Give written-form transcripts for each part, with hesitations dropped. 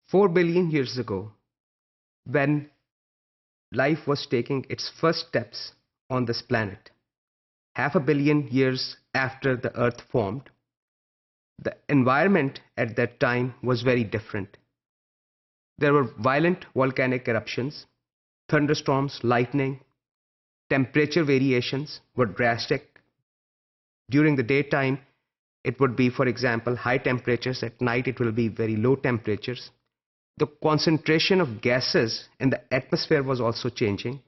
4 billion years ago, when life was taking its first steps on this planet, half a billion years after the Earth formed, the environment at that time was very different. There were violent volcanic eruptions, thunderstorms, lightning, temperature variations were drastic. During the daytime, it would be, for example, high temperatures. At night, it will be very low temperatures. The concentration of gases in the atmosphere was also changing.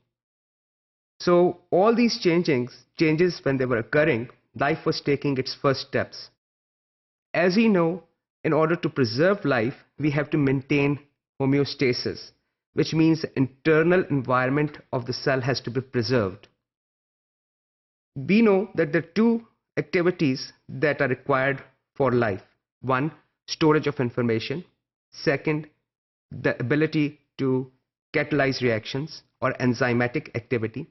So all these changes when they were occurring, life was taking its first steps. As we know, in order to preserve life, we have to maintain homeostasis, which means the internal environment of the cell has to be preserved. We know that there are two activities that are required for life. One, storage of information. Second, the ability to catalyze reactions or enzymatic activity.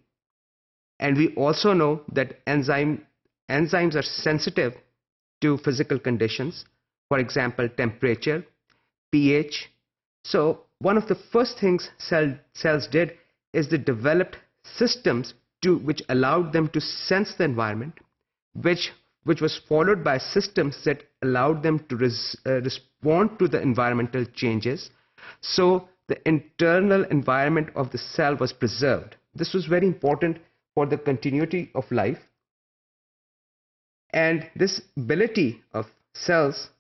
And we also know that enzymes are sensitive to physical conditions, for example, temperature, pH. So one of the first things cells did is they developed systems which allowed them to sense the environment, which was followed by systems that allowed them to respond to the environmental changes. So the internal environment of the cell was preserved. This was very important for the continuity of life. And this ability of cells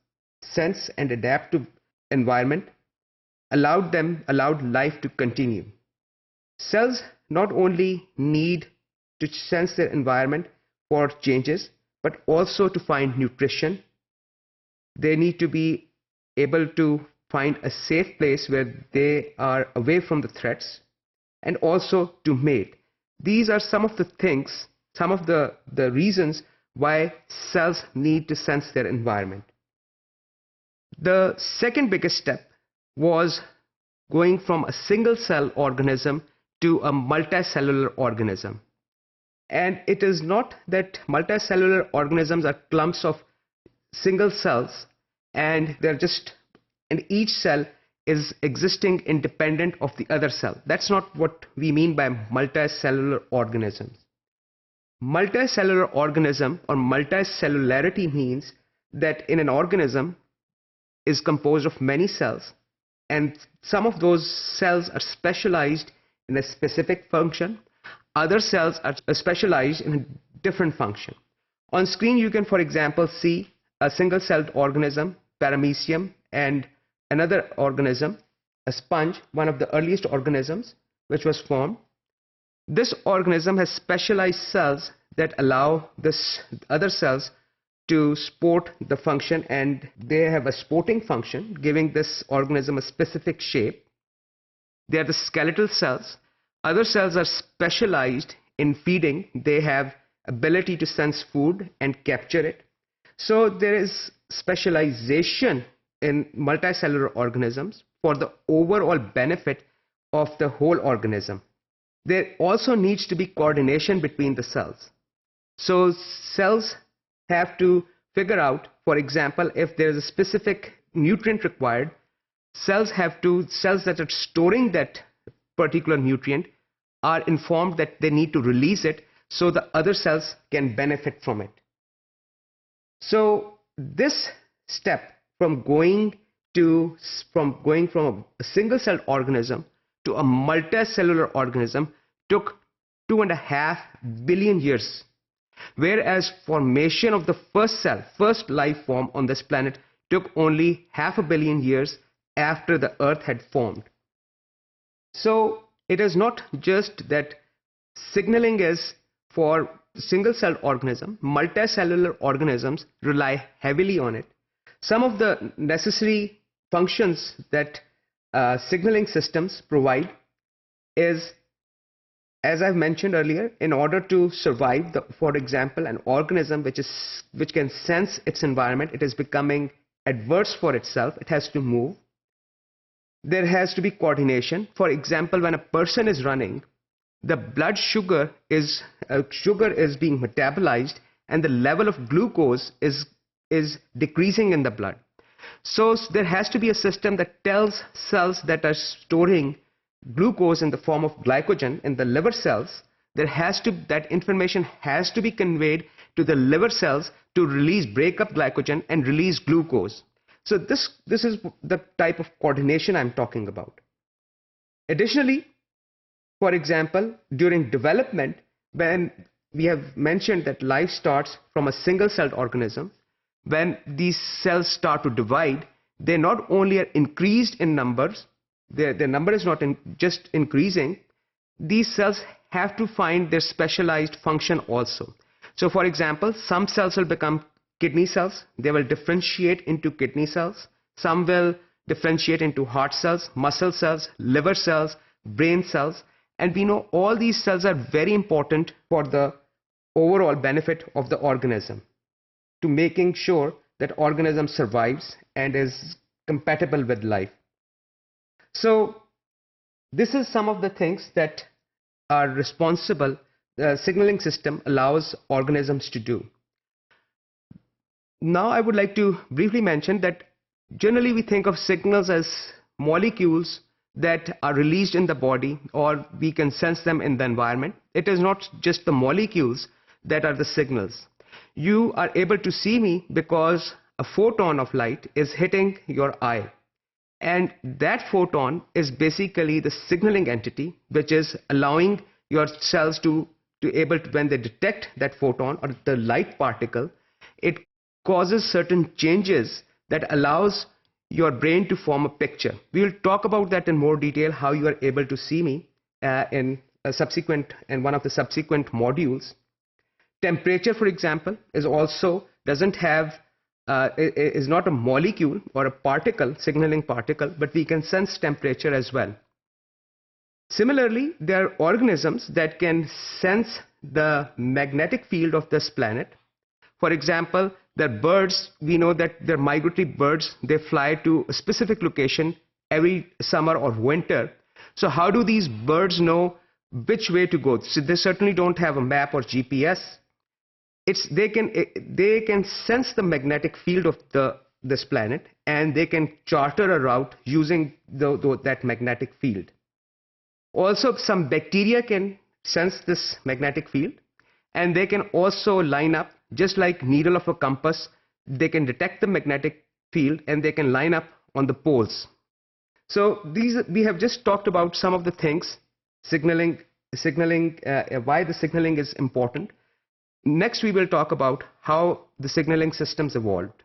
sense and adapt to environment allowed life to continue. Cells not only need to sense their environment for changes, but also to find nutrition. They need to be able to find a safe place where they are away from the threats, and also to mate. These are some of the things, some of the reasons why cells need to sense their environment. The second biggest step was going from a single cell organism to a multicellular organism. And it is not that multicellular organisms are clumps of single cells and each cell is existing independent of the other cell. That's not what we mean by multicellular organisms. Multicellular organism or multicellularity means that in an organism is composed of many cells, and some of those cells are specialized in a specific function. Other cells are specialized in a different function. On screen, you can, for example, see a single-celled organism, paramecium, and another organism, a sponge, one of the earliest organisms which was formed. This organism has specialized cells that allow this other cells to support the function, and they have a supporting function, giving this organism a specific shape. They are the skeletal cells. Other cells are specialized in feeding. They have ability to sense food and capture it. So there is specialization in multicellular organisms for the overall benefit of the whole organism. There also needs to be coordination between the cells. So cells have to figure out, for example, if there is a specific nutrient required, cells that are storing that particular nutrient are informed that they need to release it so the other cells can benefit from it. So this step from going from a single-celled organism to a multicellular organism took 2.5 billion years, whereas formation of the first life form on this planet took only 500 million years after the Earth had formed. So it is not just that signaling is for single-celled organism. Multicellular organisms rely heavily on it. Some of the necessary functions that signaling systems provide is, as I've mentioned earlier, in order to survive, for example, an organism which can sense its environment, it is becoming adverse for itself, it has to move. There has to be coordination. For example, when a person is running, the blood sugar is being metabolized and the level of glucose is decreasing in the blood. So there has to be a system that tells cells that are storing glucose in the form of glycogen in the liver cells, that information has to be conveyed to the liver cells to break up glycogen and release glucose. So this is the type of coordination I'm talking about. Additionally, for example, during development, when we have mentioned that life starts from a single-celled organism, when these cells start to divide, they not only are increased in numbers, their number is not just increasing, these cells have to find their specialized function also. So for example, some cells will become kidney cells. They will differentiate into kidney cells. Some will differentiate into heart cells, muscle cells, liver cells, brain cells. And we know all these cells are very important for the overall benefit of the organism, to making sure that organism survives and is compatible with life. So this is some of the things that are responsible, the signaling system allows organisms to do. Now I would like to briefly mention that generally we think of signals as molecules that are released in the body, or we can sense them in the environment. It is not just the molecules that are the signals. You are able to see me because a photon of light is hitting your eye. And that photon is basically the signaling entity, which is allowing your cells to when they detect that photon or the light particle, it causes certain changes that allows your brain to form a picture. We will talk about that in more detail, how you are able to see me in one of the subsequent modules. Temperature, for example, is not a molecule or a particle, signaling particle, but we can sense temperature as well. Similarly, there are organisms that can sense the magnetic field of this planet. For example, the birds, we know that they're migratory birds. They fly to a specific location every summer or winter. So how do these birds know which way to go? So they certainly don't have a map or GPS. They can sense the magnetic field of this planet, and they can charter a route using that magnetic field. Also, some bacteria can sense this magnetic field, and they can also line up, just like needle of a compass. They can detect the magnetic field and they can line up on the poles. So we have just talked about some of the things, why the signaling is important. Next, we will talk about how the signaling systems evolved.